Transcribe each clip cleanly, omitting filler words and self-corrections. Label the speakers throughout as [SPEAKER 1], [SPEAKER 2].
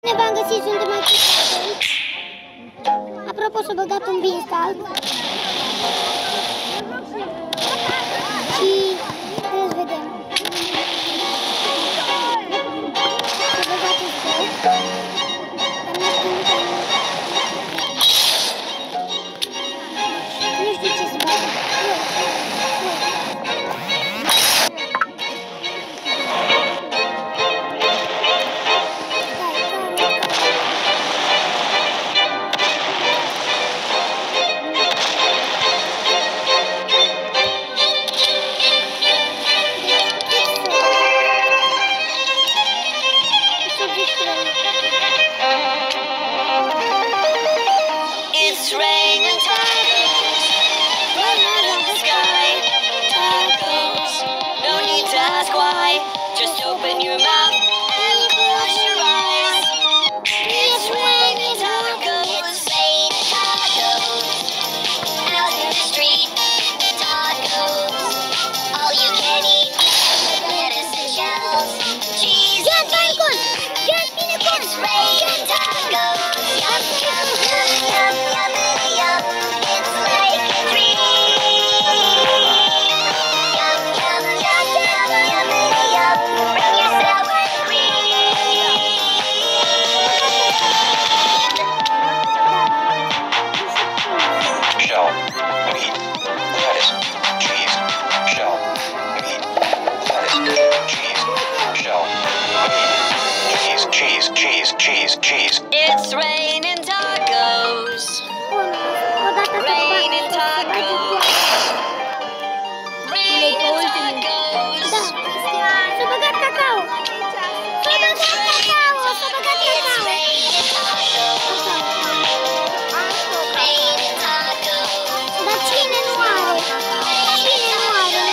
[SPEAKER 1] Ne v-am găsit, suntem aici. Apropo, s-a băgat un Beanstalk. Și trebuie să vedem. S-a băgat un Scout. Nu știu ce să băgat.
[SPEAKER 2] It's raining tacos, running in the sky. Tacos, no need to ask why. Just open your mouth and close your eyes. It's raining tacos, raining tacos. Out in the street, tacos. All you can eat, lettuce and shells, cheese and meat. It's raining tacos. Yum, yum, yum, yum, yum, yum. It's like a dream. Yum, yum, yum, yum, yum, yum. Bring your sour cream.
[SPEAKER 3] Shell, meat, lettuce, cheese, shell, meat, lettuce, cheese, shell, meat, cheese.
[SPEAKER 2] It's raining tacos. Raining tacos. Raining tacos.
[SPEAKER 1] S-a băgat cacao. S-a băgat cacao. S-a băgat
[SPEAKER 2] It's
[SPEAKER 1] cacao.
[SPEAKER 2] raining tacos. Raining tacos.
[SPEAKER 1] Dar cine nu are? Cine nu are?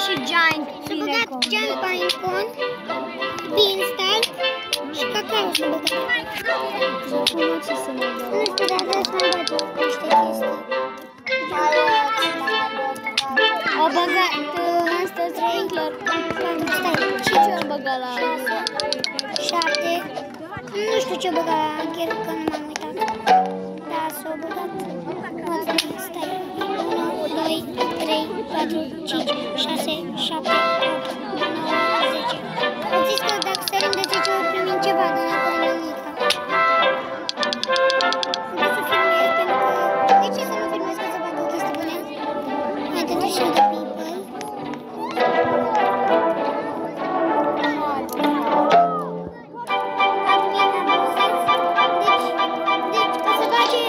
[SPEAKER 4] Și Giant
[SPEAKER 1] S-a băgat Giant Pinecone, Beanstalk și cacao s-a băgat. Nu știu, dar trebuie să mai băgat niște chestii.
[SPEAKER 4] au băgat asta Wrangler.
[SPEAKER 1] Stai,
[SPEAKER 4] Și ce au băgat la
[SPEAKER 1] 7. Nu știu ce băga la Ancher, că nu m-am uitat. Da, s-a băgat. Stai. 1, 2, 3, 4, 5, 6, 7, 8, 9, 10. Am zis că dacă sărim de 10 ori primim ceva, dar înapoi nu nimic. Trebuie să filmez, pentru că... De ce să nu filmez, că să bag o chestie bună? Mai dă și de people. Deci, o să bage,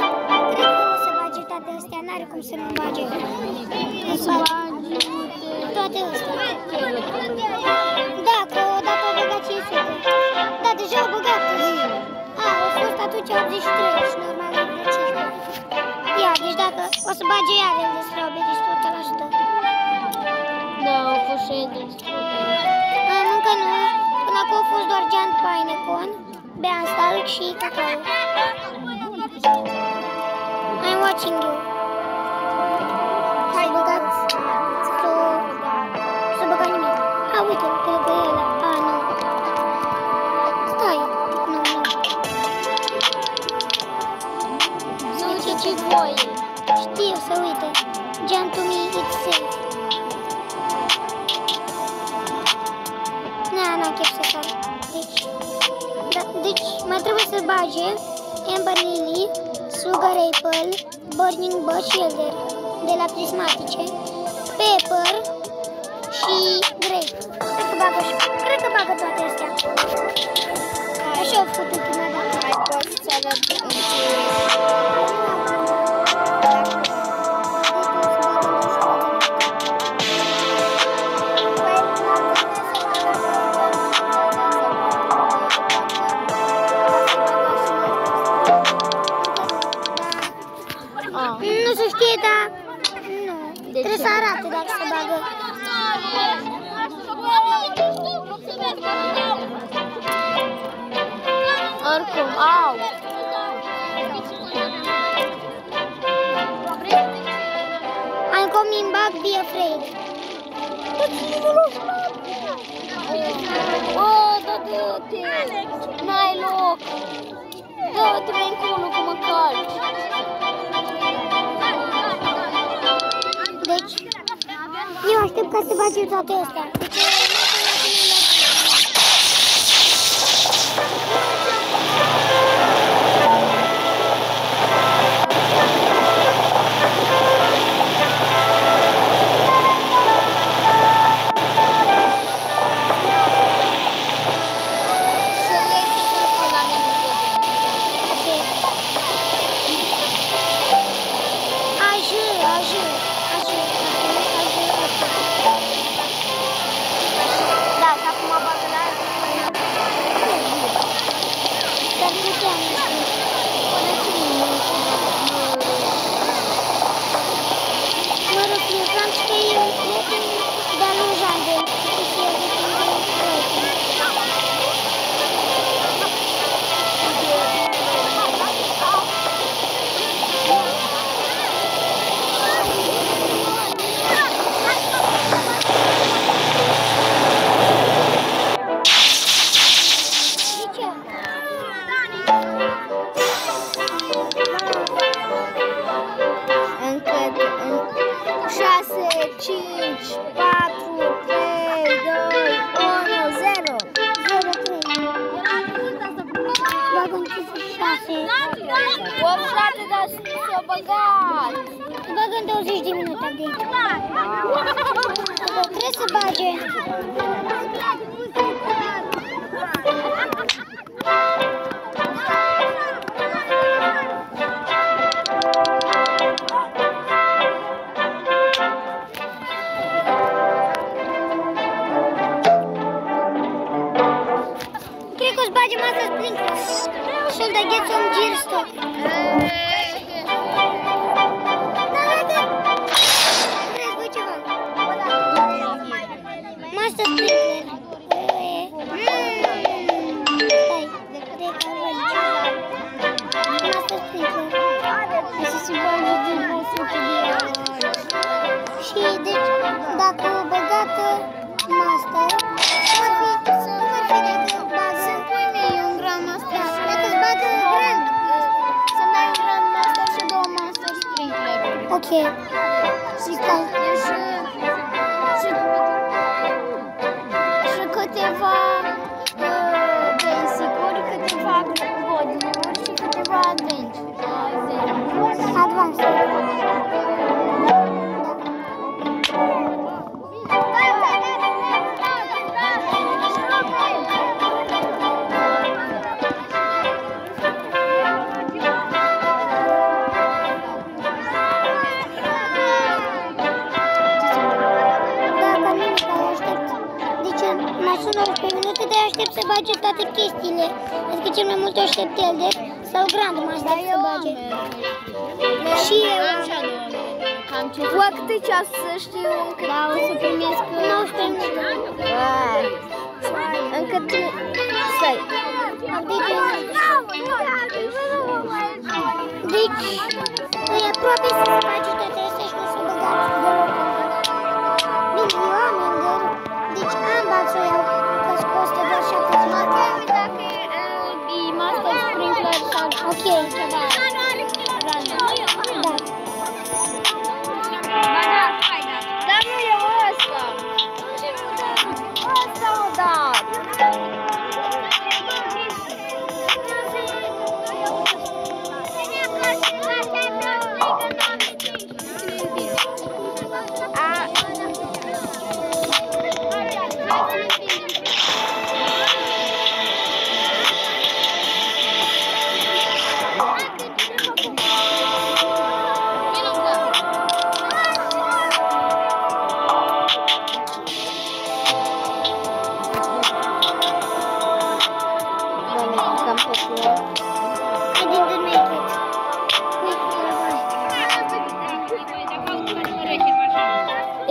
[SPEAKER 1] cred că o să bage toate astea, n-are cum să nu bage. Toate astea. Da, că odată au băgat 500. Da, deja au băgat. Au fost atunci 83 și normal au vreo 15. Ia, deci dacă o să bage iar el de strawberry și 100%.
[SPEAKER 4] Da, au fost 60.
[SPEAKER 1] Încă nu. Până acum a fost doar Giant Pinecone, Beanstalk și cacao. I'm watching you. Hai, băgați. S-a băgat nimic. A, uite, cred că e ăla. A, nu. Stai. Nu.
[SPEAKER 4] Să uite ce voie.
[SPEAKER 1] Știu, să uite. Giant to me, it's safe. N-am chef să fac. Deci mai trebuie să bage Amber Lily, Sugar Apple, Burning Bush Elder de la Prismatice, Pepper și Grape. Cred că bagă toate astea. Așa au făcut prima dată.
[SPEAKER 4] Mai poți să arăt în ce...
[SPEAKER 1] Nu se știe, dar nu.
[SPEAKER 4] De
[SPEAKER 1] Trebuie
[SPEAKER 4] ce?
[SPEAKER 1] să arate dacă se bagă.
[SPEAKER 4] Oricum, au!
[SPEAKER 1] I'm coming back, be afraid.
[SPEAKER 4] dă-te! N-ai loc! Dă-te mai încolo că mă calci!
[SPEAKER 1] Deci, eu aștept ca să facem toate astea.
[SPEAKER 4] S-a băgat!
[SPEAKER 1] Bagă în 20 de minute de aici. Trebuie să bage. Cred că o să bagem asta sprinkler. Și-l dă ghețul în gearstock. Master sprinkler. Master sprinkler. Așa se bage din bolsutul de ea. Și deci, dacă o băgată master, ar fi dacă bagă... Să-mi pui mie un grand master. Dacă-ți bagă grand.
[SPEAKER 4] Să-mi dai un grand master și 2 master sprinkler-uri.
[SPEAKER 1] Ok. Și
[SPEAKER 4] câteva basic-uri, câteva body-uri și câteva advanced.
[SPEAKER 1] Advanced. Mai sună 11 minute, de aștept să bage toate chestiile. Adică cel mai mult o aștept Elder sau Grand Master să bage. Și eu.
[SPEAKER 4] Tu câte ceas să știu încă?
[SPEAKER 1] Da, o să primesc 19 minute.
[SPEAKER 4] Încă tu... Stai.
[SPEAKER 1] Deci, e aproape să se face toate astea și nu o să băgați deloc. Bine, eu am Elder. Deci ambați o iau, că-ți costă doar 70.
[SPEAKER 4] Dacă e master sprinkler sau
[SPEAKER 1] ok.
[SPEAKER 4] ceva.
[SPEAKER 1] Da.
[SPEAKER 4] Dar nu e ăsta. Ăsta o dat.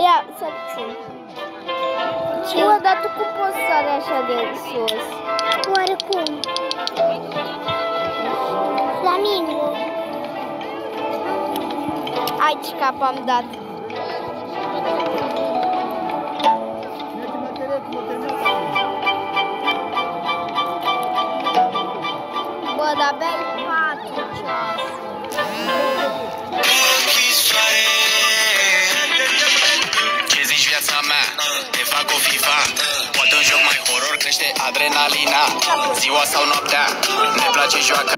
[SPEAKER 4] Ia, să țin. Și dar tu cum poți să sari așa de sus?
[SPEAKER 1] Oarecum. Flamingo.
[SPEAKER 4] Ai ce cap am dat. Bă, dar abia-i 4 ceas.
[SPEAKER 5] Ce zici viața mea? Te fac o FIFA. Poate un joc mai horror crește adrenalina. Ziua sau noaptea, ne place joaca.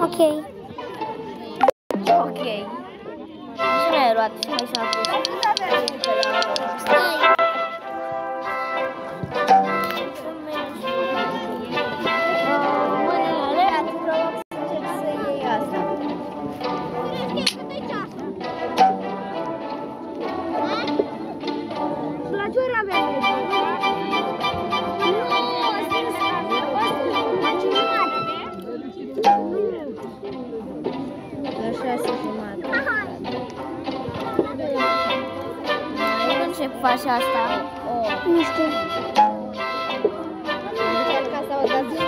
[SPEAKER 1] Ok.
[SPEAKER 4] Ok. Și nu ai luat și mai s-a pus.
[SPEAKER 1] Stai.
[SPEAKER 4] Mâinile, atunci vreau să încerc să iei asta. Ce faci asta?
[SPEAKER 1] Nu știu.
[SPEAKER 4] Încerc să vă dați și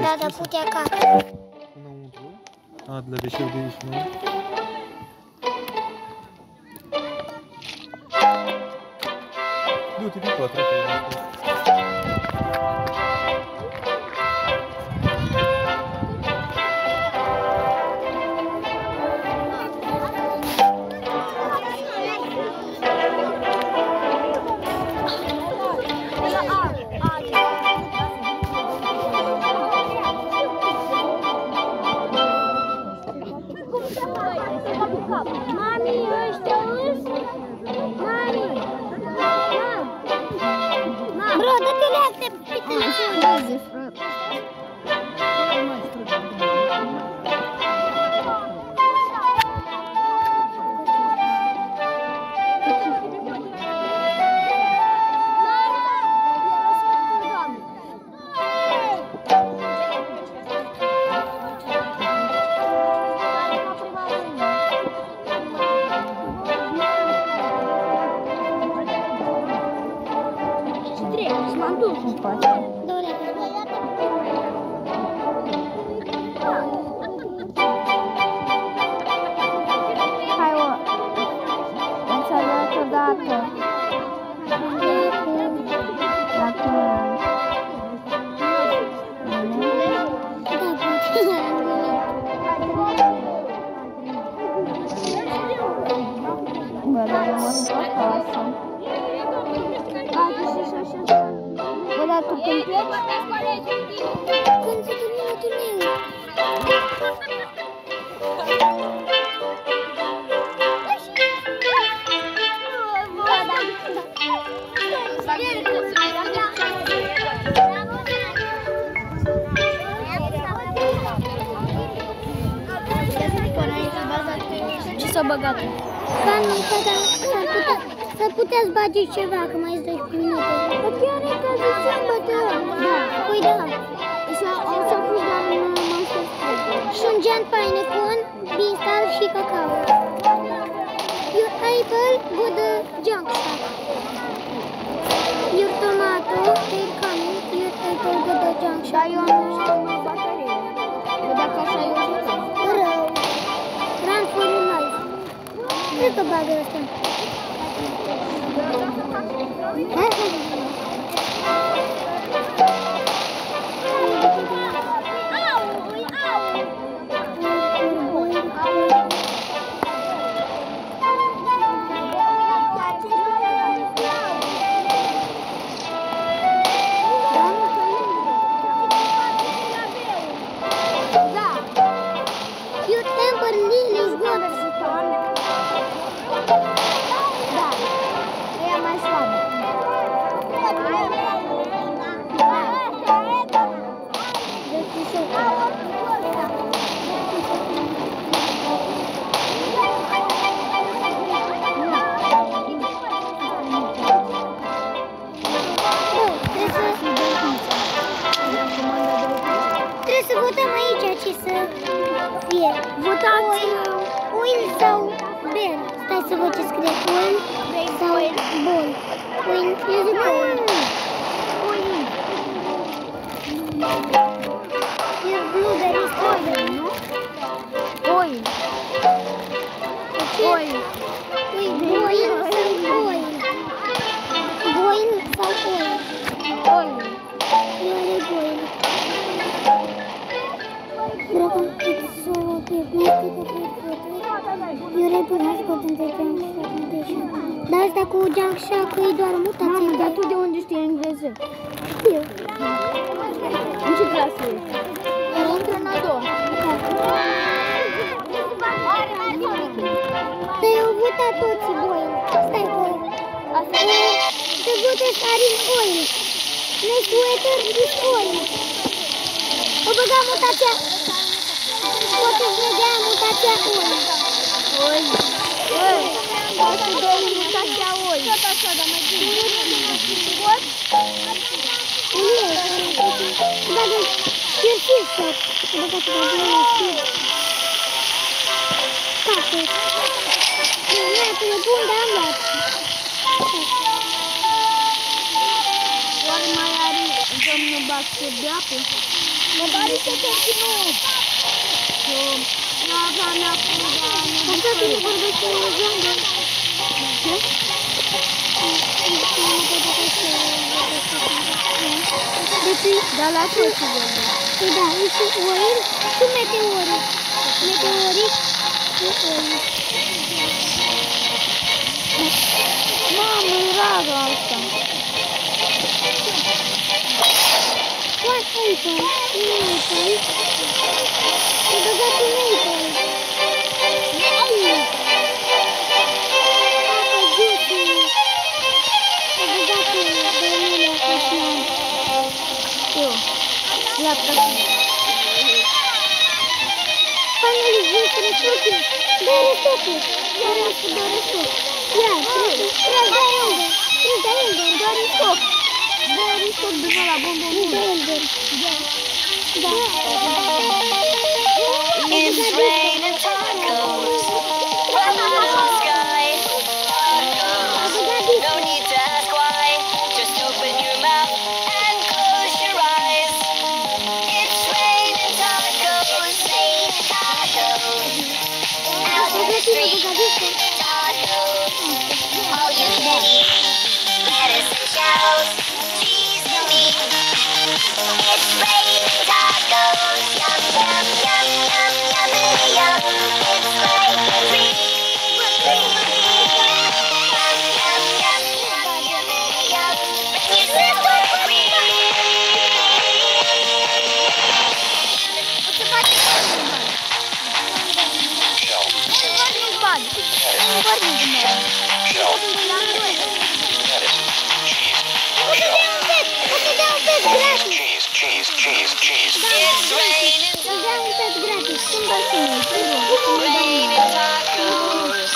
[SPEAKER 1] Da, dar putea ca.
[SPEAKER 6] Înăuntru. A, de la deșeu de aici, nu? Du-te pe 4,
[SPEAKER 4] Mami, ăștia îs? Mami!
[SPEAKER 1] Bro, dă-te leac pe telefon.
[SPEAKER 4] Hai, o! Înțeleg odată. Bă, dar rămân acasă. Bă, dar tu când pleci?
[SPEAKER 1] Când se termină turneul.
[SPEAKER 4] Ce s-a băgat?
[SPEAKER 1] Ba nu, s-ar putea să bagi ceva, că mai ești 12 minute. Dar chiar e ca zi sâmbătă. and pineapple, beanstalk și cacao. Your apple with the junk stuff. Your tomato, they're coming. Your apple with the junk stuff.
[SPEAKER 4] Dar eu am și o baterie. Că dacă așa eu jucăm.
[SPEAKER 1] Rău. Run for your life. Cred că bagă ăsta. Your temper lily is good.
[SPEAKER 4] Da. E mai slabă.
[SPEAKER 1] Trebuie să votăm aici ce să fie. Votați win sau bel. Stai să văd ce scrie. Win sau bol. Win, eu zic bol. Your blueberry strawberry, nu?
[SPEAKER 4] Oil. Oil.
[SPEAKER 1] Boil sau oil? Boil sau oil?
[SPEAKER 4] Oil.
[SPEAKER 1] Eu aleg boil. Dragon, it's so okay. Plastic of red water. Your apple has gotten the junk fragmentation. Dar asta cu junk shack e doar mutație.
[SPEAKER 4] Mamă, dar tu de unde știi engleză?
[SPEAKER 1] Eu.
[SPEAKER 4] În ce clasă ești? Intră în a doua.
[SPEAKER 1] Dar eu votat toți boil. Stai că...
[SPEAKER 4] Asta e...
[SPEAKER 1] Să votez Arin oil. Next weather is oil. O băga mutația. Poate-ți vedea mutația oil.
[SPEAKER 4] Oil. Oil. Asta e mutația oil. Tot așa, dar mai bine. What?
[SPEAKER 1] Bagă piercing shop. O băga pe bagă piercing. Cactus. Nu e atât de bun, dar am luat.
[SPEAKER 4] Oare mai are domnul Baxter de apă? Mă bari să continuă. N-avea mea cu
[SPEAKER 1] Așa că nu vorbește o zâmbă. Ce? Deci,
[SPEAKER 4] dar la tot ce vorbește.
[SPEAKER 1] păi da, este oil și meteoric. Meteoric și oil.
[SPEAKER 4] Mamă, e rară asta.
[SPEAKER 1] What apple? Un apple. E băgat un apple. Apple juice. E băgat un Daniela Cosman.
[SPEAKER 4] Eu. Lapte.
[SPEAKER 1] Finally, juice restock. Dar restock. Dar restock. Ia, treci de unde? Treci de unde?
[SPEAKER 4] Doar în stop. Doar în stop de la bombon.
[SPEAKER 1] De unde? Da.
[SPEAKER 2] It's raining tacos from the blue sky. Tacos, no need to ask why. Just open your mouth and close your eyes. It's raining tacos, tacos. Out in the street, tacos. All you can eat, lettuce and shells, cheese and meat. It's raining tacos, yum, yum, yum, yum, yummy, yum. It's like a dream. Yum, yum, yum, yum, yummy, yum. Bring your sister a cream.
[SPEAKER 4] What's the bad?
[SPEAKER 3] Shell.
[SPEAKER 4] What is bad? What is bad?
[SPEAKER 3] Shell. Lettuce. Cheese. Cheese. Cheese. Cheese.
[SPEAKER 2] It's raining
[SPEAKER 1] Dea un pet gratis. Când
[SPEAKER 4] Cum și noi?
[SPEAKER 2] raining tacos.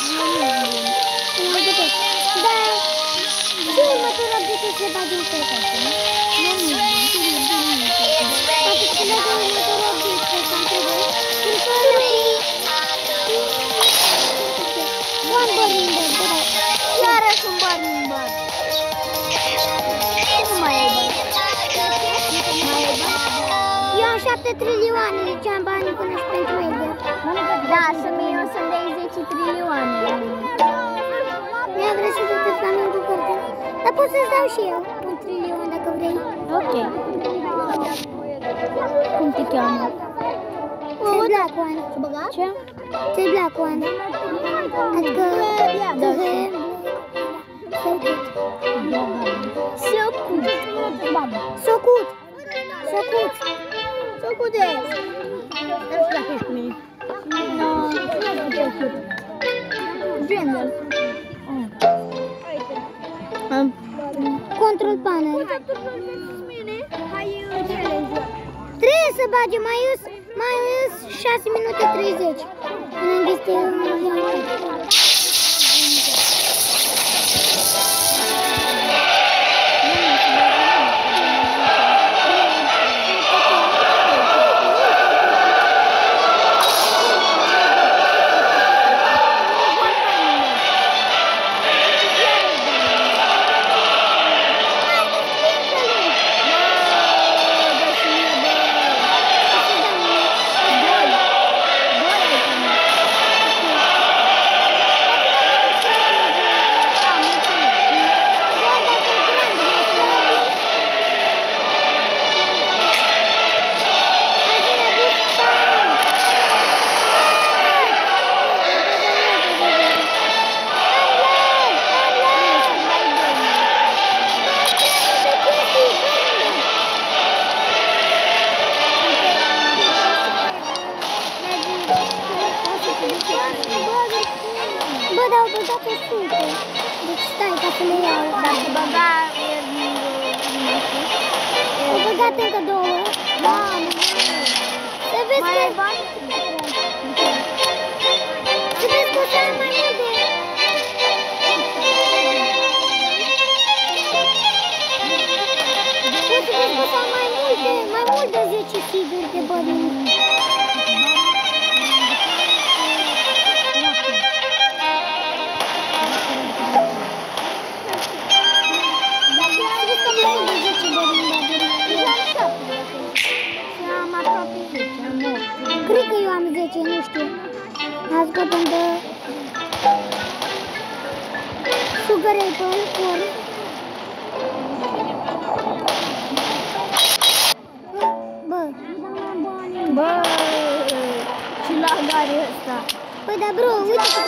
[SPEAKER 1] Da. Și următorul update se bage un pet așa.
[SPEAKER 2] It's raining tacos. It's
[SPEAKER 1] Poate
[SPEAKER 2] raining
[SPEAKER 1] să legă următorul update pe Santiago. 7 trilioane, ziceam banii până și pentru Edgar.
[SPEAKER 4] Da, și mie o să-mi dai 10 trilioane.
[SPEAKER 1] Mi-a vrut să te flamingo cartea. Dar pot să-ți dau și eu 1 trilion dacă vrei.
[SPEAKER 4] Ok. Cum te cheamă?
[SPEAKER 1] Ți-ai black one.
[SPEAKER 4] Ce?
[SPEAKER 1] Ți-ai black one. Adică...
[SPEAKER 4] Da.
[SPEAKER 1] Socut.
[SPEAKER 4] Socut.
[SPEAKER 1] Socut.
[SPEAKER 4] Socut de aia. Nu știu dacă ești cu mine. Gender.
[SPEAKER 1] Control panel. Trebuie să bage mai îs 6 minute 30. Până îmi este încă două. Da, să vezi că... Să vezi că o să am mai multe. O să vezi că o să am mai mult de 10 seed-uri de bănini. Cred că eu am 10, nu știu. Azi gătăm de Sugar Apple Corn.
[SPEAKER 4] Bă, ce lag are ăsta?
[SPEAKER 1] Păi da, bro, uite că...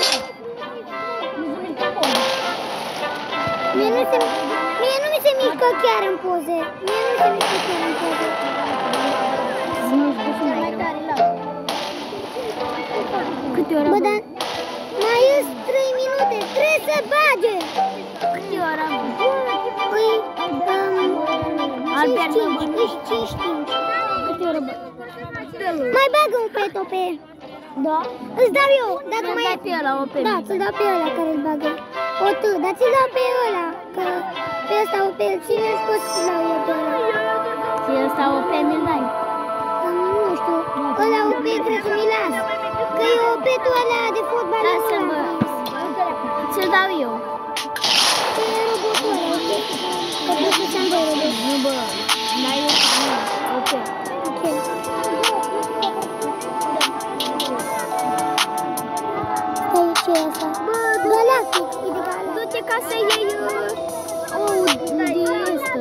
[SPEAKER 1] Mie nu mi se mișcă chiar în poze.
[SPEAKER 4] Câte ori?
[SPEAKER 1] Bă, dar mai îs 3 minute, trebuie să bage!
[SPEAKER 4] Câte ori am?
[SPEAKER 1] Păi,
[SPEAKER 4] Albert
[SPEAKER 1] 5.
[SPEAKER 4] Câte ori bă?
[SPEAKER 1] Mai bagă un petope.
[SPEAKER 4] Da?
[SPEAKER 1] Îți dau eu, dacă mai...
[SPEAKER 4] dai pe ăla o pe
[SPEAKER 1] Da, ți-l dau pe ăla care îl bagă. O tu, dar ți-l dau pe ăla, că pe ăsta o pe el. Cine își poți să-l dau eu pe ăla?
[SPEAKER 4] Ție ăsta o pe mi-l dai?
[SPEAKER 1] Nu știu, ăla o pe cred că mi las. Că e o petul ăla de fotbal.
[SPEAKER 4] Lasă-mă, ți-l dau eu.
[SPEAKER 1] Ce e robotul ăla, ok? Că pot să ți-am doi robot.
[SPEAKER 4] Nu bă, n-ai eu cu mine, ok.
[SPEAKER 1] Ok. Stai, ce e asta? Galactic, e de Galactic.
[SPEAKER 4] Du-te ca să iei de ăsta.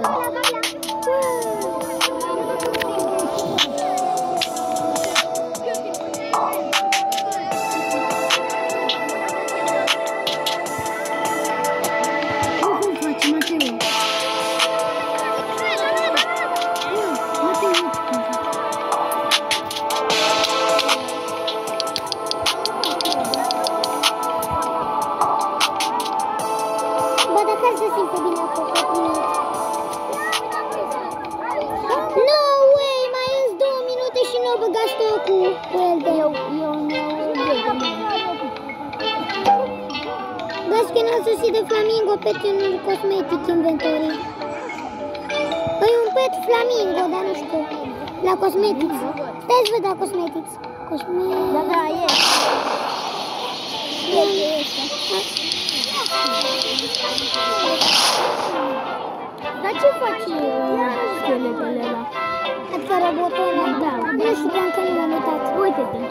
[SPEAKER 1] De flamingo pet în cosmetic inventory. Păi un pet flamingo, dar nu știu. La cosmetics. Stai să văd la cosmetics. Cosmetics.
[SPEAKER 4] Da, e. Dar ce faci scheletele ăla?
[SPEAKER 1] Adică robotul ăla.
[SPEAKER 4] Da.
[SPEAKER 1] Nu știam că nu m-am uitat.
[SPEAKER 4] Uite-te.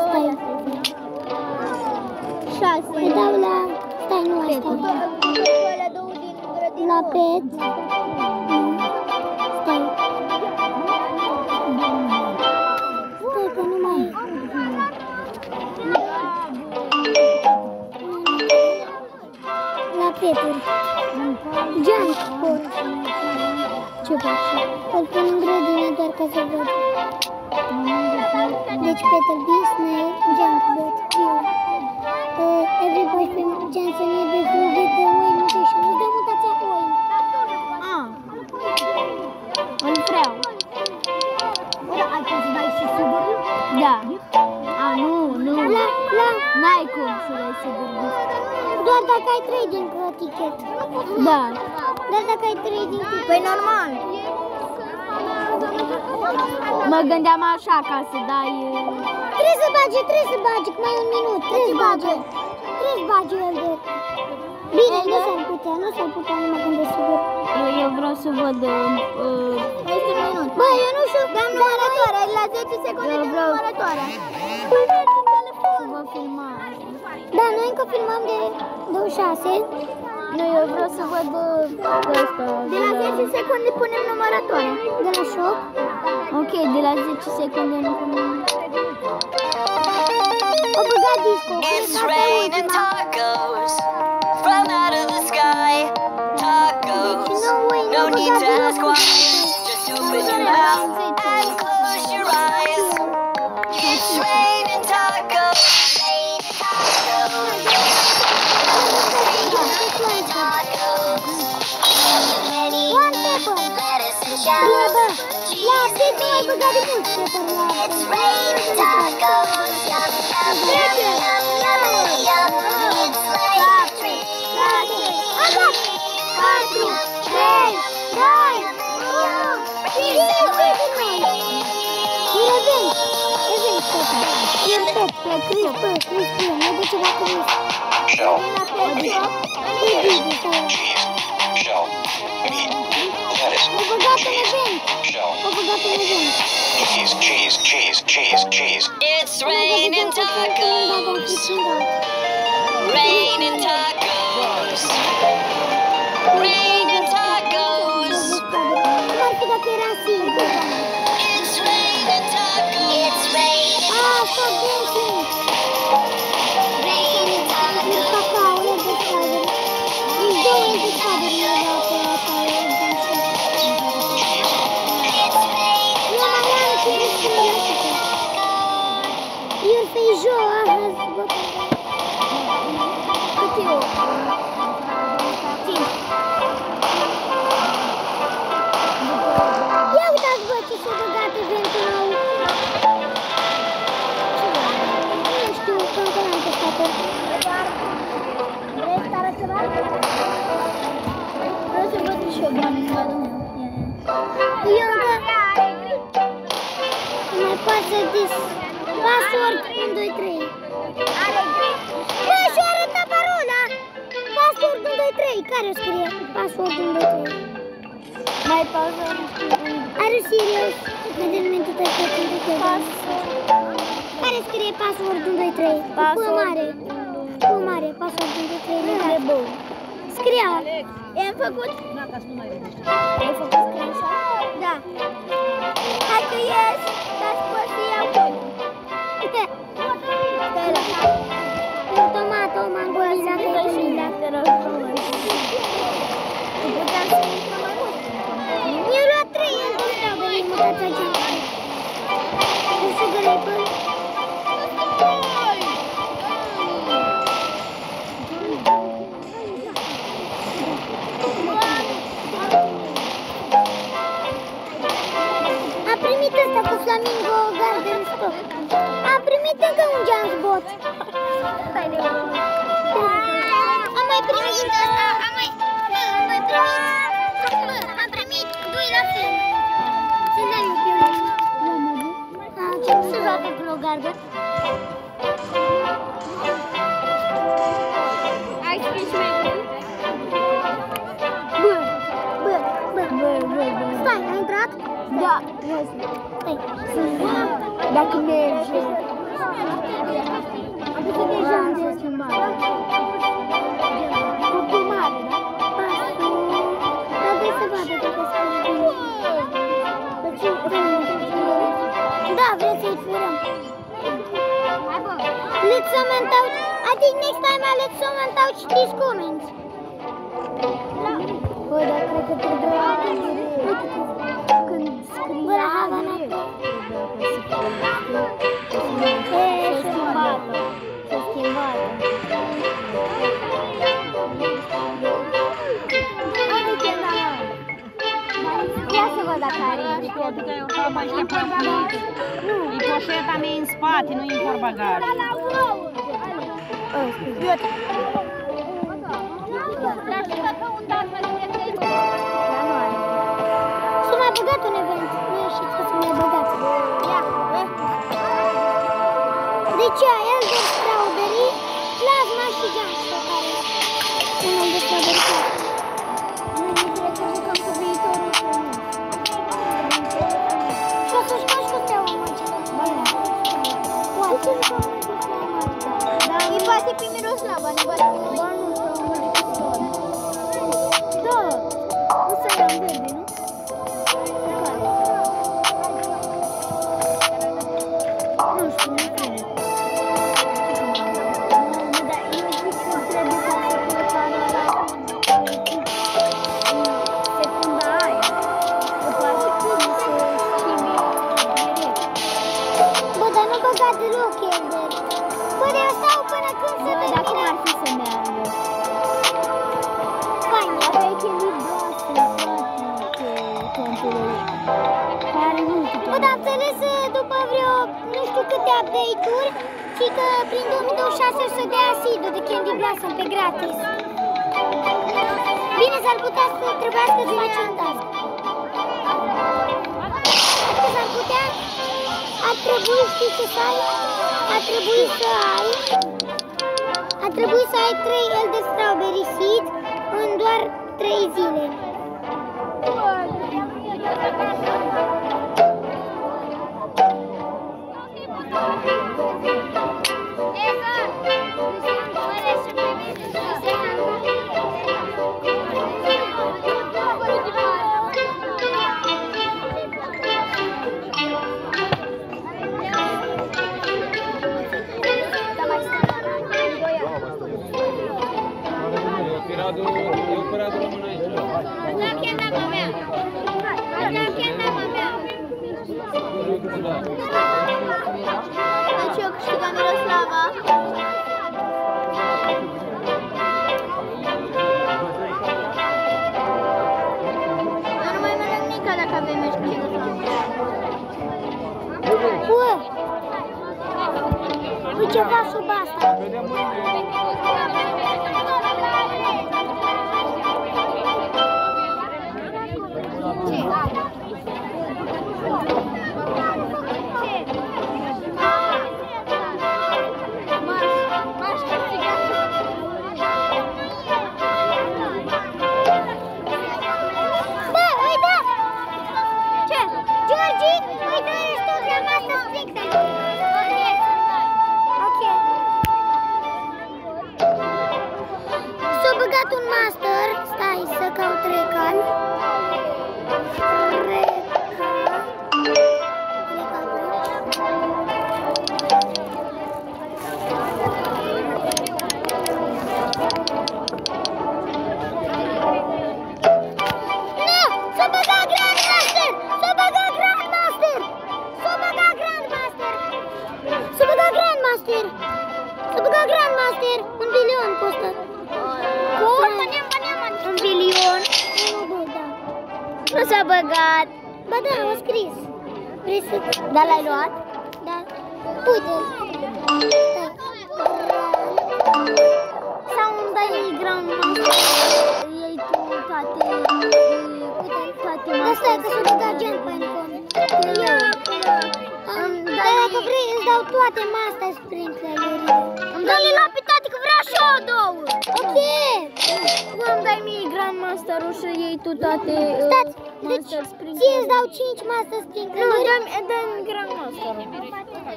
[SPEAKER 1] Stai.
[SPEAKER 4] 6.
[SPEAKER 1] Îi dau la... Stai, nu asta. La pet. Stai. Stai că nu mai... La peturi. Junk pot. Ce face? Îl pun în grădină doar ca să văd. Deci Petal Bee, Snail, Junk Bot, every boy from Johnson e de with the win mutation. Îți dă mutația cu win.
[SPEAKER 4] Îl vreau.
[SPEAKER 1] Ai cum să dai și sigurul?
[SPEAKER 4] Da. Nu.
[SPEAKER 1] La...
[SPEAKER 4] N-ai cum să dai sigur.
[SPEAKER 1] Doar dacă ai trading ticket.
[SPEAKER 4] Da.
[SPEAKER 1] Doar dacă ai trading ticket.
[SPEAKER 4] Păi normal. Mă gândeam așa ca să dai...
[SPEAKER 1] Trebuie să bage, mai un minut. Trebuie să bage el de... Bine, nu s-ar putea, nu mă gândesc sigur.
[SPEAKER 4] Eu vreau să văd...
[SPEAKER 1] Este un minut. Bă, eu nu știu. Dăm numărătoarea, la 10 secunde de numărătoarea.
[SPEAKER 4] Să vă filmare.
[SPEAKER 1] Da, noi încă filmăm de 26.
[SPEAKER 4] Nu, eu vreau să văd ăsta.
[SPEAKER 1] De la 10 secunde punem numărătoarea. De la shop.
[SPEAKER 4] Ok, de la 10 secunde nu punem.
[SPEAKER 1] O băgat disco.
[SPEAKER 2] It's raining tacos from out of the sky. Tacos. No need to ask why. Just open your mouth and close your eyes. It's raining tacos.
[SPEAKER 1] One pepper. Bine, bă. La pit nu ai băgat de mult pepper la...
[SPEAKER 2] It's raining tacos.
[SPEAKER 3] Shell. Meat. Cheese. Shell. Meat. Lettuce. Cheese. Cheese.
[SPEAKER 2] It's raining tacos. Raining tacos. Raining tacos. It's raining tacos. It's raining. Raining tacos.
[SPEAKER 1] Il feijão, ia uitați bă ce s-a băgat eventul nou. Nu știu, încă n-am testat-o. Vrei să arăt ceva?
[SPEAKER 4] Vreau să văd și eu banii la meu.
[SPEAKER 1] Eu încă mai pasă dis. Password 1, 2, 3. Bă, și-a arătat parola! Password 1, 2, 3. Care o scrie? Password 1, 2, 3.
[SPEAKER 4] Mai pauză.
[SPEAKER 1] Are you serious? Vedem mentul care scrie password 1, 2, 3? Cu mare. Cu mare. Password 1, 2, 3.
[SPEAKER 4] De bun.
[SPEAKER 1] Scria.
[SPEAKER 4] I-am făcut? Ai făcut screenshot?
[SPEAKER 1] Da. Hai că ies. Dați pot să iau cod. Tomato, mangolina, căiulina. Mi-a luat 3 ani de strawberry, mutația aceea. Cu sugar apple. Am primit ăsta cu Flamingo Garden Stock. Am primit încă un Junk Bot. Am mai primit ăsta, am primit doi la fel. Să dai un piu. Ce se joacă cu o Garden?
[SPEAKER 4] Ai scris și mai
[SPEAKER 1] Bă. Stai, a intrat?
[SPEAKER 4] Da.
[SPEAKER 1] Stai.
[SPEAKER 4] Dacă merge. Deja am schimbat. Copil mare, da?
[SPEAKER 1] Pasul. Dar vrei să vadă dacă scrie bine. Da, vreți să-i furăm. Let's comment out. I think next time let's comment out these comments.
[SPEAKER 4] Bă, dar cred că trebuie când scrie.
[SPEAKER 1] Bă, la Havana.
[SPEAKER 4] S-a schimbat. S-a schimbat. Ia să văd dacă are.
[SPEAKER 7] Nu, e poșeta mea în spate, nu e în portbagaj.
[SPEAKER 1] S-a mai băgat un event. Nu ieșiți că s-a mai băgat. Deci Elder Strawberry, Plasma și Jumpstone care un Elder Strawberry care.
[SPEAKER 4] Nu trebuie să jucăm cu viitorul frumos.
[SPEAKER 1] Și o să jucăm și cu Steaua Magică. Poate.
[SPEAKER 4] Da, îi bate pe Miroslava, ne bate pe noi. Ba nu, Steaua Magică tot. Da, o să iau în verde, nu? Nu știu, nu cred. Dar eu zic că trebuie să se prepară la secunda aia. După aceea să schimbe direct.
[SPEAKER 1] Bă, dar nu băga deloc Elder. Bă, de stau până când se
[SPEAKER 4] Bă, dar cum ar fi să meargă?
[SPEAKER 1] fain.
[SPEAKER 4] Are echilibru toate conturile. Care nu
[SPEAKER 1] Bă, dar am înțeles după vreo nu știu câte update-uri și că prin 2026 o să dea Sido de Candy Blossom pe gratis. Bine, s-ar putea să trebuiască să faci un task. S-ar putea, ar trebui, știi ce să ai? Ar trebui să ai 3 Elder Strawberry Seed în doar 3 zile.
[SPEAKER 4] Deci eu câștigam Miroslava. Eu nu mai merg nimica dacă avem meci cu Miroslava.
[SPEAKER 1] Bă! Uite ceva sub asta. Bă, uite! Ce? Georgi, uite restul la masă strictă. Ok. S-a băgat un master. Stai să caut Recal. Grandmaster, 1 bilion costă. Costă 1 bilion.
[SPEAKER 4] Nu s-a băgat.
[SPEAKER 1] Ba da, am scris. Vrei să...
[SPEAKER 4] Dar l-ai luat?
[SPEAKER 1] Da. Uite-l.
[SPEAKER 4] Sau îmi dai Grandmaster? Iei tu toate... toate
[SPEAKER 1] Da, stai că s-o băgat gen pe încom. Dar dacă vrei îți dau toate master sprinklerurile.
[SPEAKER 4] Dă-le la pe tati că vreau și două.
[SPEAKER 1] Ok.
[SPEAKER 4] Tu îmi dai mie Grandmaster-ul și iei tu toate
[SPEAKER 1] Stați, deci
[SPEAKER 4] Master Spring.
[SPEAKER 1] ție îți dau 5 Master Sprinkler.
[SPEAKER 4] Nu, dă-mi Grandmaster-ul.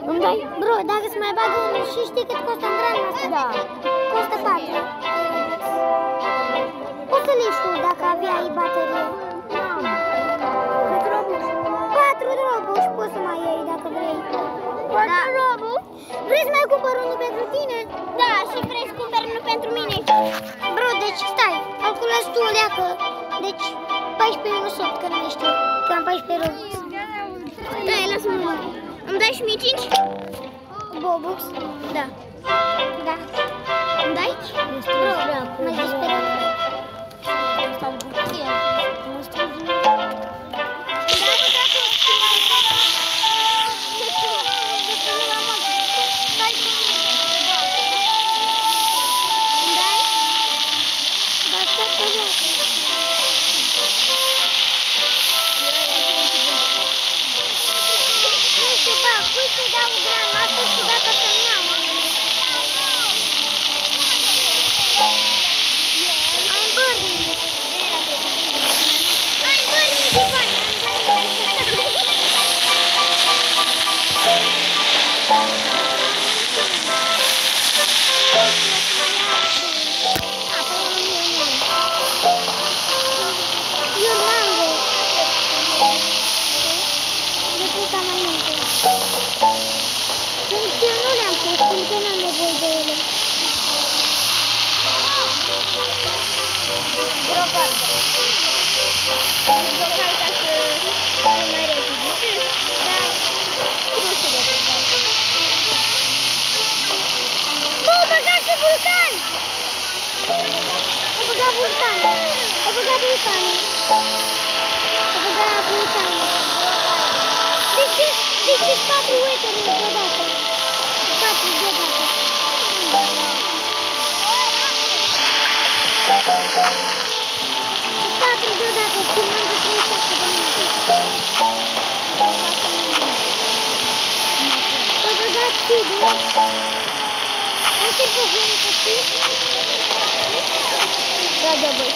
[SPEAKER 1] Îmi dai? Bro, dacă se mai bagă unul și știi cât costă un Grandmaster?
[SPEAKER 4] Da.
[SPEAKER 1] Costă 4. Poți să leși tu dacă aveai baterie.
[SPEAKER 4] N-am. Cât robuși?
[SPEAKER 1] 4 robuși poți să mai iei dacă vrei.
[SPEAKER 4] 4 robuși?
[SPEAKER 1] Vrei să mai cumpăr unul pentru tine?
[SPEAKER 4] Da, și vrei să cumperi unul pentru mine?
[SPEAKER 1] Bro, deci stai, calculezi tu o leacă. Deci 14 minus 8, că nu mai știu. Că am 14 robux.
[SPEAKER 4] Da, lasă-mă. Îmi dai și mie 5?
[SPEAKER 1] Bobux?
[SPEAKER 4] Da.
[SPEAKER 1] Da.
[SPEAKER 4] Îmi dai?
[SPEAKER 1] Bro, mai disperat. Deci 4 ueteri deodată. 4 deodată. 4 deodată, filmăm de 37 de minute. Vă băgați feed-ul. Asta e problema cu feed? Da, da, băi.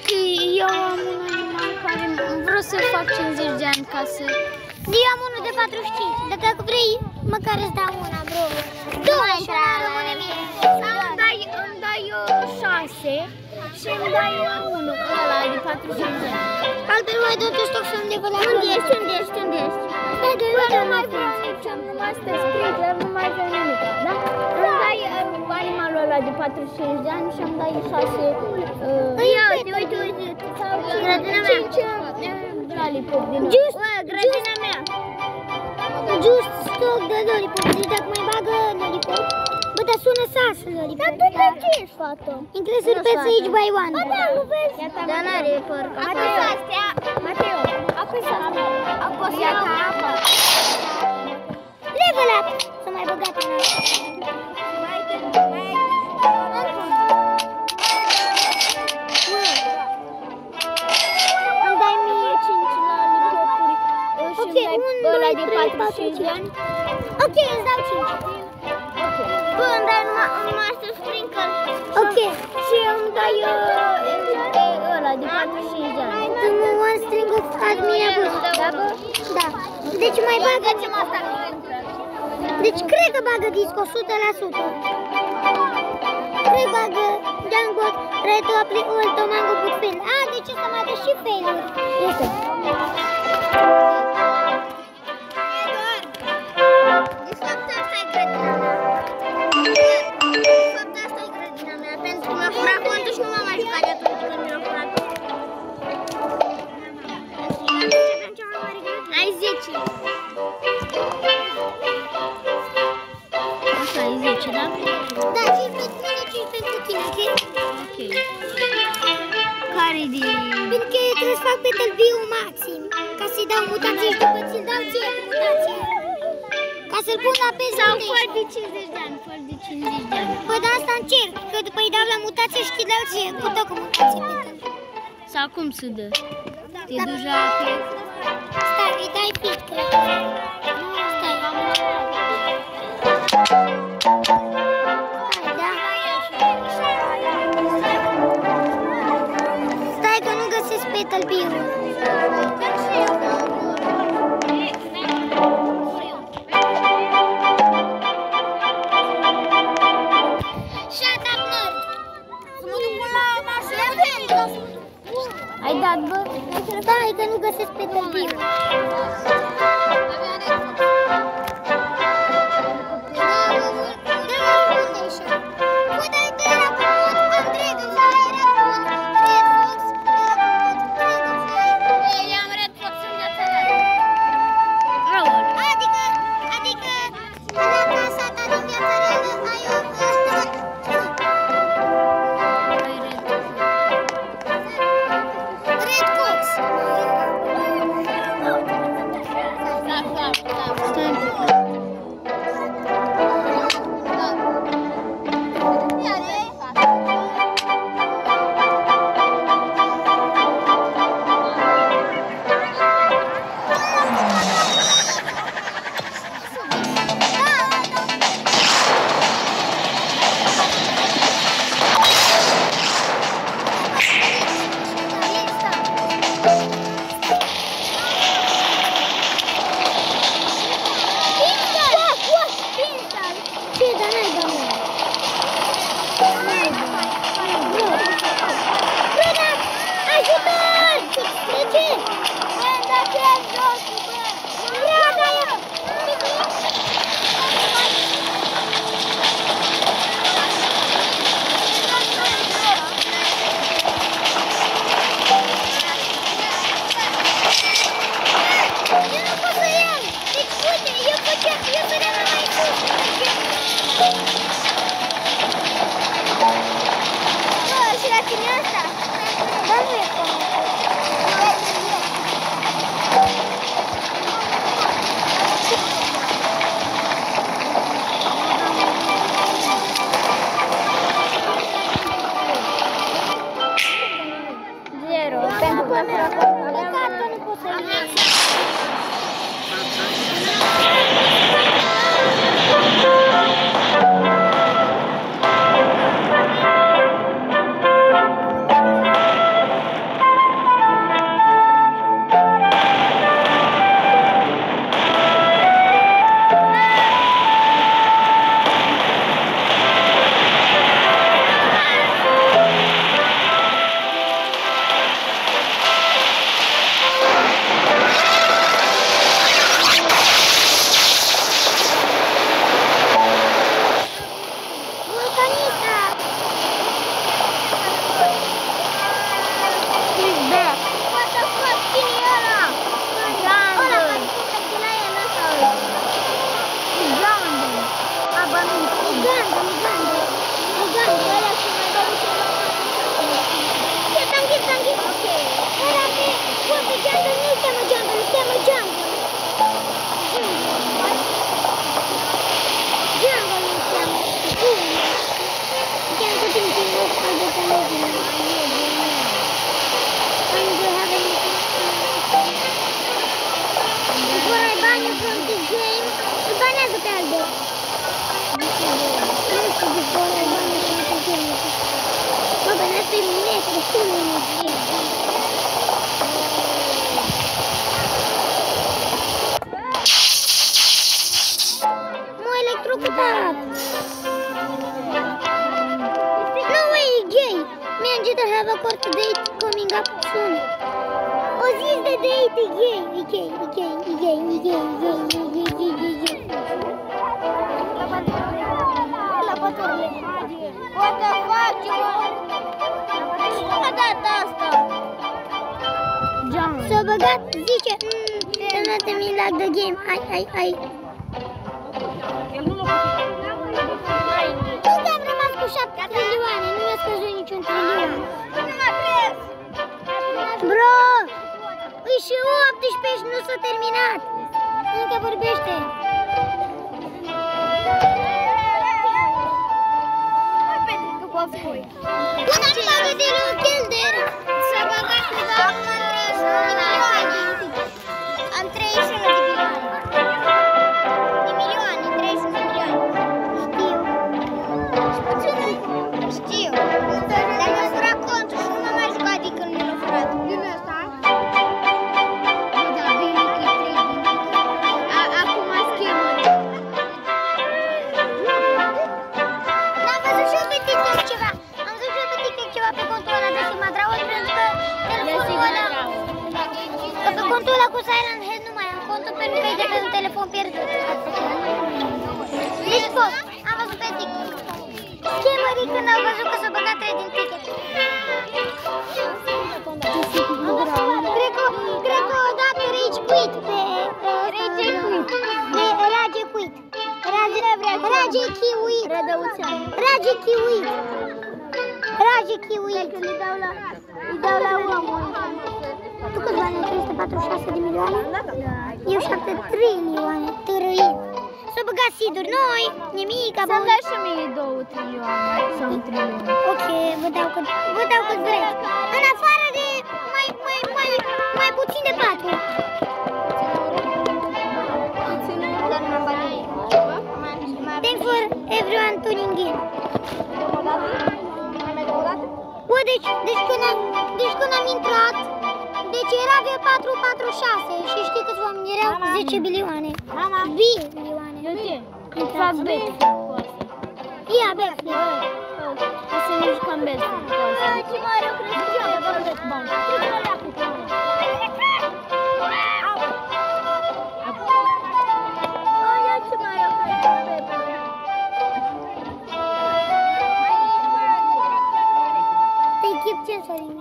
[SPEAKER 1] Că eu am un animal care vreau să fac 50 de ani ca să... Eu am unul de 45, dar dacă vrei, măcar îți dau una, bro. Două și una rămâne mie.
[SPEAKER 4] Îmi dai 6 și îmi dai unul, ăla de 45 de ani.
[SPEAKER 1] Altfel mai dau tu stoc să îmi devălea.
[SPEAKER 4] Unde ești? Stai de uite, nu mai vreau nici Master Sprinkler, nu mai vreau nimic, da? Îmi dai animalul ăla de 45 de ani și îmi dai 6...
[SPEAKER 1] Ia uite. Grădina mea.
[SPEAKER 4] 5 lollipop din ăla.
[SPEAKER 1] Grădina mea. Just stoc de lollipop. Deci dacă mai bagă lollipop, bă, dar sună sas lollipop.
[SPEAKER 4] Dar tu de ce ești fată?
[SPEAKER 1] Incluzuri pe each by one.
[SPEAKER 4] Bă, da, nu vezi? Dar n-are păr. Apăsă astea. Mateo, apăsă astea. Apăsă apă.
[SPEAKER 1] Level up. S-a mai băgat în asta.
[SPEAKER 4] ăla
[SPEAKER 1] 2,
[SPEAKER 4] de
[SPEAKER 1] 3,
[SPEAKER 4] 45 de
[SPEAKER 1] 4, 5.
[SPEAKER 4] ani?
[SPEAKER 1] Ok, îți dau 5.
[SPEAKER 4] Bă, îmi dai numai să sprinkle.
[SPEAKER 1] Ok.
[SPEAKER 4] Și îmi dai ăla de 45 de ani.
[SPEAKER 1] Tu mă one string of admira bus.
[SPEAKER 4] Da, bă?
[SPEAKER 1] Da. Deci mai bagă.
[SPEAKER 4] Facem asta.
[SPEAKER 1] Deci cred că bagă disco 100%. Cred bagă Jungbot, Reto, Apli, Ulto, Mango, Put Fail. A, deci ăsta mai dă și fail-uri. Este.
[SPEAKER 4] De fapt, asta e grădina mea. De fapt, asta e grădina mea. Pentru că mi-a furat contul și nu m-am mai jucat de atunci când mi-a furat. Ai 10. Asta e 10, da?
[SPEAKER 1] Da, 5 pentru mine, 5 pentru tine, ok?
[SPEAKER 4] Ok. Care de...
[SPEAKER 1] Pentru că trebuie să fac Petal View maxim. Ca să-i dau mutație și după ți-l dau ție cu mutație. Ca să-l pun la PES
[SPEAKER 4] Sau fără de 50 de ani, fără de 50 de ani.
[SPEAKER 1] Păi de asta încerc, că după îi dau la mutație și ți-l dau ție cu tot cu mutație Petal.
[SPEAKER 4] Sau cum se dă? Te duci la fiecare.
[SPEAKER 1] Stai, îi dai fit, cred. Stai. Da. Stai că nu găsesc Petal View-ul. Shut up, nerd!
[SPEAKER 4] Ai dat, bă?
[SPEAKER 1] Stai că nu găsesc Petal bani from the game, îl banează pe Albert. Nu știu de ce ăla bani from the game. Mă banează pe mine, că tu nu mă știi. M-a electrocutat. No way, gay. Me and Jita have a court date coming up soon. O zis de date, gay. La păturile. What the fuck, cine a dat asta? S-a băgat, zice, să nu termin la the game. Ai. Unde am rămas cu 7 trilioane? Nu mi-a scăzut niciun trilion. Bro! Îi și 18 și nu s-a terminat. Încă vorbește. Până nu bagă deloc Elder. S-a băgat cu am 31 de milioane. De milioane, 31 de milioane. Știu. Dar mi-a furat contul și nu m-am mai jucat de când mi-l-a furat. Acum schemă. N-am văzut și eu pe TikTok ceva. Am văzut și eu pe TikTok ceva pe contul ăla de Simadraul, pentru că telefonul ăla... Că pe contul ăla cu Silent Head nu mai am contul pentru că e de pe un telefon pierdut. Deci pot, am văzut pe TikTok. Schemării când au văzut că s-a băgat 3 din ticket. Cred că o dat Rage Quit pe... Rage Quit. Rage Kiwit. Rage Kiwit. Rage Kiwit. Îi dau la omul. Tu câți bani ai? 346 de milioane? Eu 7 trilioane. Târâit. S-a băgat siduri noi, nimica, bun.
[SPEAKER 4] Să-mi dai și mie 2 trilioane sau 1 trilion.
[SPEAKER 1] Ok, vă dau cât vreți. În afară de mai puțin de 4. Thanks for everyone tuning in. Bă, deci când am intrat, deci era V446 și știi câți oameni erau? 10 bilioane. Bilioane.
[SPEAKER 4] Eu fac backflip cu asta.
[SPEAKER 1] Ia, backflip.
[SPEAKER 4] O să ne jucăm backflip cu asta.
[SPEAKER 1] Ce mai rău, crezi că eu vorbesc bani.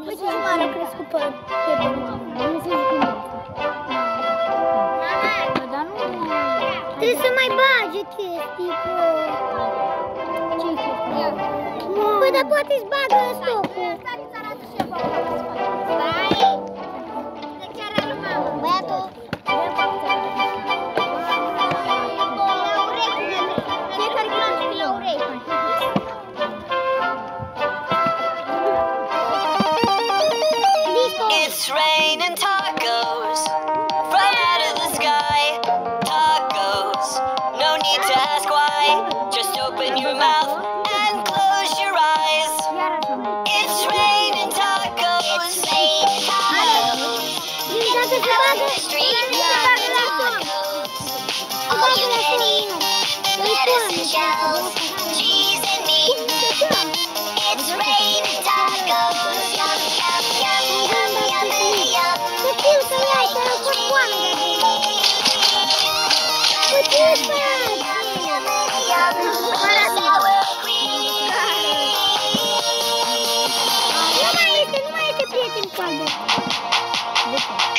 [SPEAKER 1] Uite ce mare a crescut pe bani. Nu se jucă.
[SPEAKER 4] Dar nu...
[SPEAKER 1] Trebuie să mai bage chestii pe...
[SPEAKER 4] Ce chestii?
[SPEAKER 1] Păi, dar poate îți bagă stocul. Băiatul. Fiecare kilometru la urei.
[SPEAKER 2] It's raining tacos right out of the sky. Tacos, no need to ask why. Just open your mouth and close your eyes. It's raining tacos. It's raining tacos. Out in the street, tacos. All you can eat. Lettuce and shells, cheese and meat. It's raining tacos. Yum, yum, yum, yum, yum, yum.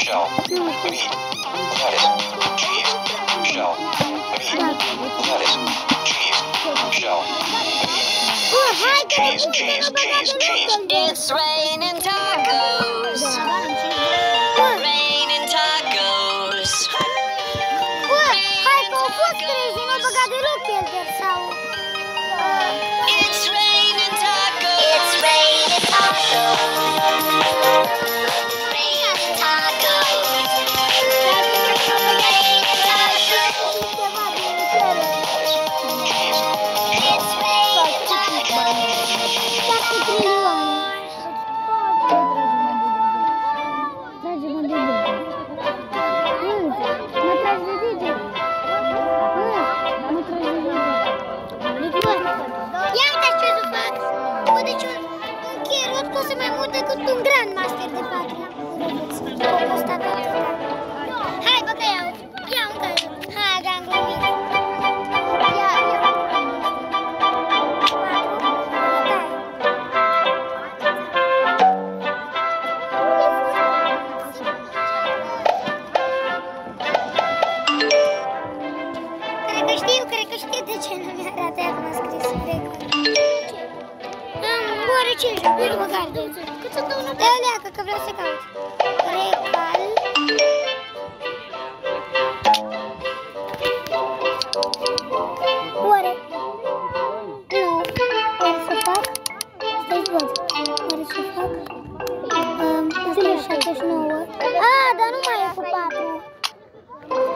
[SPEAKER 3] Shell, meat, lettuce, cheese, shell, meat, lettuce, cheese, shell, meat, cheese.
[SPEAKER 2] It's raining tacos. Raining tacos.
[SPEAKER 1] Hai că au fost 30, n-au băgat deloc Elder sau...
[SPEAKER 2] It's raining tacos. It's raining tacos. Raining tacos. Raining tacos.
[SPEAKER 1] decât un Grandmaster de 4 robuți. Au costat atâta. Hai, bă, că iau. Iau încă. Hai, am glumit. Ia, eu. 4. Cred că știu de ce nu mi-arată acum a scris Regal. Oare ce joc? Nu mă garde. Cât să dau una? Da, leacă, că vreau să caut. Regal. Oare? Nu. Oare să fac? Stai-ți văd. Oare să fac? Asta e 79. Ah, dar nu mai e cu 4.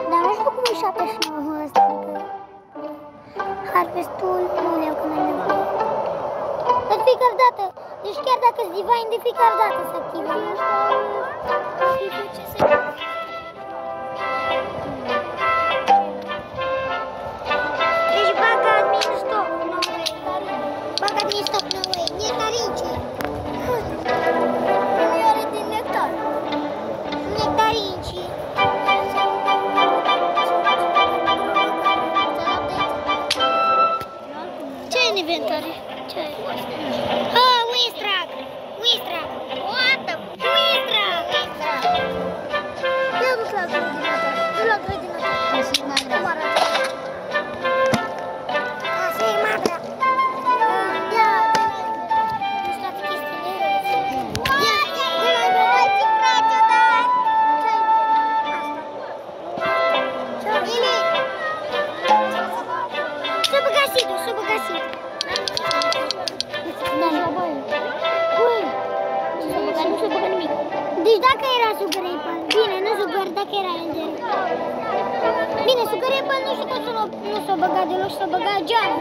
[SPEAKER 1] Dar nu știu cum e 79 ăsta. Harvestul nu le-au cum am nevoie. De fiecare dată. Deci chiar dacă îți divine, de fiecare dată se activează. Deci bagă admin stop, no way. Bagă admin stop, no way. Nectarince. Nu are din nectar. Nectarince. Ce e în inventare? Ce e? Ah, Winstrag! Winstrag! What the? Winstrag! Eu nu-ți la grădinătate. Nu la grădinătate. Asta e madra. Asta e madra. Ia, nu știu toate chestiile. Ia, de la mai ce place, dar... Ce-i? Ili! S-a băgat sidul, s-a băgat sidul. Da, băi. Ui! Nu s-a băgat nimic. Deci dacă era Sugar Apple, bine, nu Sugar, dacă era Ender. Bine, Sugar Apple nu știu cum nu s-a băgat deloc, s-a băgat Jam,